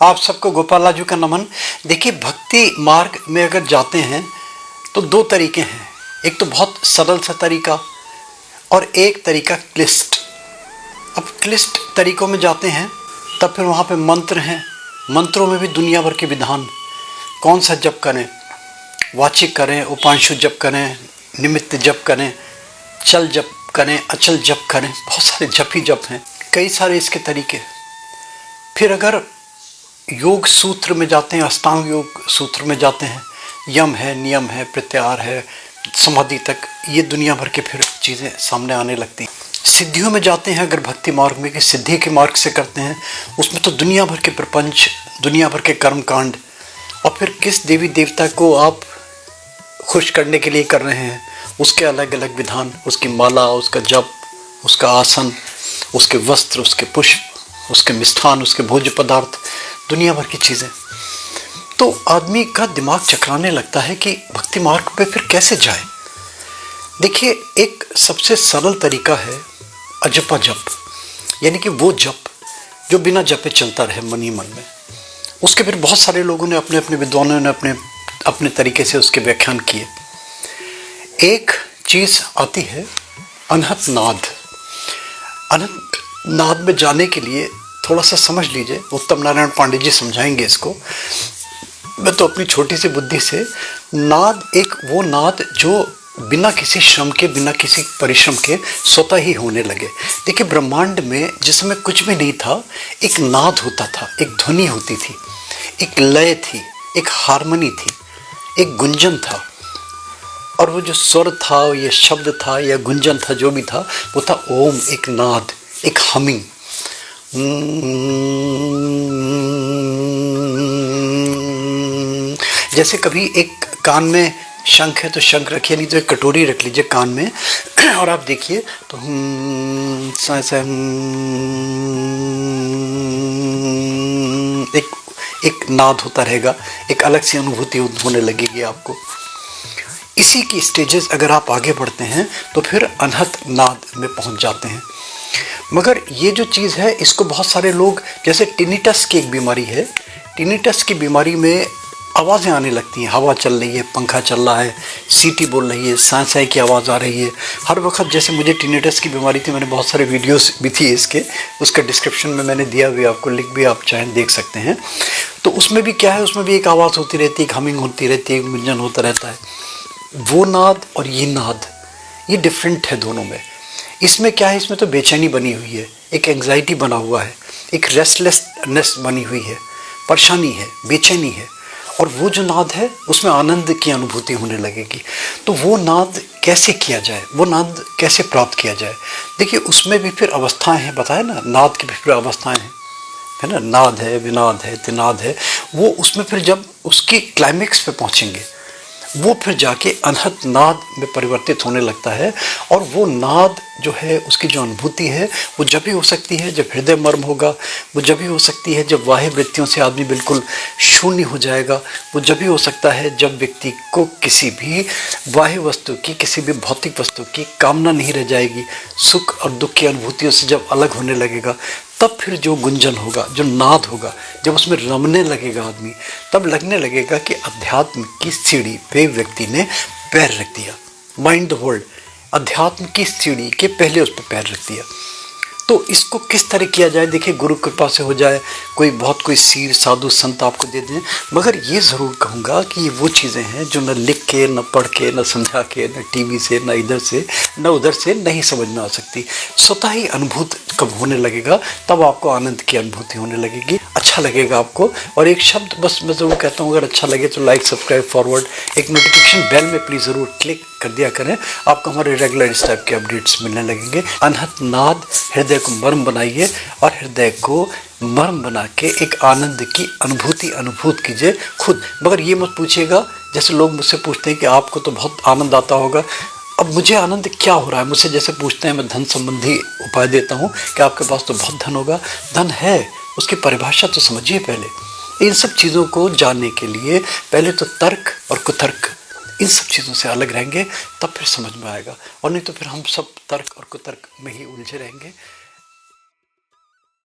आप सबको गोपाल लाजू का नमन। देखिए, भक्ति मार्ग में अगर जाते हैं तो दो तरीके हैं। एक तो बहुत सरल सा तरीका और एक तरीका क्लिष्ट। अब क्लिष्ट तरीकों में जाते हैं तब फिर वहाँ पे मंत्र हैं। मंत्रों में भी दुनिया भर के विधान, कौन सा जप करें, वाचिक करें, उपांशु जप करें, निमित्त जप करें, चल जप करें, अचल जप करें, बहुत सारे जप ही जप हैं, कई सारे इसके तरीके। फिर अगर योग सूत्र में जाते हैं, अष्टांग योग सूत्र में जाते हैं, यम है, नियम है, प्रत्याहार है, समाधि तक, ये दुनिया भर के फिर चीज़ें सामने आने लगती हैं। सिद्धियों में जाते हैं अगर भक्ति मार्ग में, कि सिद्धि के मार्ग से करते हैं, उसमें तो दुनिया भर के प्रपंच, दुनिया भर के कर्मकांड, और फिर किस देवी देवता को आप खुश करने के लिए कर रहे हैं, उसके अलग अलग विधान, उसकी माला, उसका जप, उसका आसन, उसके वस्त्र, उसके पुष्प, उसके मिष्ठान, उसके भोज्य पदार्थ, दुनिया भर की चीज़ें। तो आदमी का दिमाग चकराने लगता है कि भक्ति मार्ग पे फिर कैसे जाए। देखिए, एक सबसे सरल तरीका है अजपा जप, यानी कि वो जप जो बिना जपे चलता रहे मन ही मन में। उसके फिर बहुत सारे लोगों ने, अपने अपने विद्वानों ने अपने अपने तरीके से उसके व्याख्यान किए। एक चीज़ आती है अनहत नाद। अनहत नाद में जाने के लिए थोड़ा सा समझ लीजिए, उत्तम नारायण पांडे जी समझाएंगे इसको। मैं तो अपनी छोटी सी बुद्धि से, नाद एक वो नाद जो बिना किसी श्रम के, बिना किसी परिश्रम के स्वतः ही होने लगे। देखिए, ब्रह्मांड में जिसमें कुछ भी नहीं था, एक नाद होता था, एक ध्वनि होती थी, एक लय थी, एक हारमोनी थी, एक गुंजन था। और वो जो स्वर था, ये शब्द था या गुंजन था, जो भी था, वो था ओम, एक नाद, एक हमिंग। जैसे कभी एक कान में शंख है तो शंख रखिए, नहीं तो एक कटोरी रख लीजिए कान में और आप देखिए तो एक नाद होता रहेगा, एक अलग सी अनुभूति होने लगेगी आपको। इसी की स्टेजेस अगर आप आगे बढ़ते हैं तो फिर अनहत नाद में पहुंच जाते हैं। मगर ये जो चीज़ है, इसको बहुत सारे लोग, जैसे टिनिटस की एक बीमारी है, टिनिटस की बीमारी में आवाज़ें आने लगती हैं, हवा चल रही है, पंखा चल रहा है, सीटी बोल रही है, साँ साँ की आवाज़ आ रही है हर वक्त। जैसे मुझे टिनिटस की बीमारी थी, मैंने बहुत सारे वीडियोस भी थी इसके, उसका डिस्क्रिप्शन में मैंने दिया भी, आपको लिंक भी आप चाहें देख सकते हैं। तो उसमें भी क्या है, उसमें भी एक आवाज़ होती रहती है, एक हमिंग होती रहती है, एक गुंजन होता रहता है। वो नाद और ये नाद, ये डिफरेंट है दोनों में। इसमें क्या है, इसमें तो बेचैनी बनी हुई है, एक एंग्जाइटी बना हुआ है, एक रेस्टलेसनेस बनी हुई है, परेशानी है, बेचैनी है। और वो जो नाद है, उसमें आनंद की अनुभूति होने लगेगी। तो वो नाद कैसे किया जाए, वो नाद कैसे प्राप्त किया जाए? देखिए, उसमें भी फिर अवस्थाएं हैं, बताया ना, नाद की भी फिर अवस्थाएं हैं, है ना। नाद है, विनाद है, तिनाद है। वो उसमें फिर जब उसकी क्लाइमेक्स पे पहुंचेंगे, वो फिर जाके अनहत नाद में परिवर्तित होने लगता है। और वो नाद जो है, उसकी जो अनुभूति है, वो जब भी हो सकती है जब हृदय मर्म होगा, वो जब भी हो सकती है जब बाह्य वृत्तियों से आदमी बिल्कुल शून्य हो जाएगा, वो जब भी हो सकता है जब व्यक्ति को किसी भी बाह्य वस्तु की, किसी भी भौतिक वस्तु की कामना नहीं रह जाएगी, सुख और दुख की अनुभूतियों से जब अलग होने लगेगा, तब फिर जो गुंजन होगा, जो नाद होगा, जब उसमें रमने लगेगा आदमी, तब लगने लगेगा कि अध्यात्म की सीढ़ी पे व्यक्ति ने पैर रख दिया। माइंड द वर्ल्ड, अध्यात्म की सीढ़ी के पहले उस पर पैर रख दिया। तो इसको किस तरह किया जाए? देखिए, गुरु कृपा से हो जाए, कोई सीर साधु संत आपको दे दें। मगर ये ज़रूर कहूँगा कि ये वो चीज़ें हैं जो न लिख के, न पढ़ के, न समझा के, न टीवी से, न इधर से, न उधर से नहीं समझ में आ सकती। स्वतः ही अनुभूत कब होने लगेगा, तब आपको आनंद की अनुभूति होने लगेगी, अच्छा लगेगा आपको। और एक शब्द बस मैं ज़रूर कहता हूँ, अगर अच्छा लगे तो लाइक, सब्सक्राइब, फॉरवर्ड, एक नोटिफिकेशन बेल में प्लीज़ ज़रूर क्लिक कर दिया करें। आपको हमारे रेगुलर इस टाइप के अपडेट्स मिलने लगेंगे। अनहत नाद, हृदय को मर्म बनाइए और हृदय को मर्म बना के एक आनंद की अनुभूत कीजिए खुद। मगर ये मत पूछिएगा, जैसे लोग मुझसे पूछते हैं कि आपको तो बहुत आनंद आता होगा, अब मुझे आनंद क्या हो रहा है? मुझसे जैसे पूछते हैं, मैं धन संबंधी उपाय देता हूँ कि आपके पास तो बहुत धन होगा। धन है, उसकी परिभाषा तो समझिए पहले। इन सब चीज़ों को जानने के लिए पहले तो तर्क और कुतर्क, इन सब चीज़ों से अलग रहेंगे, तब फिर समझ में आएगा। और नहीं तो फिर हम सब तर्क और कुतर्क में ही उलझे रहेंगे।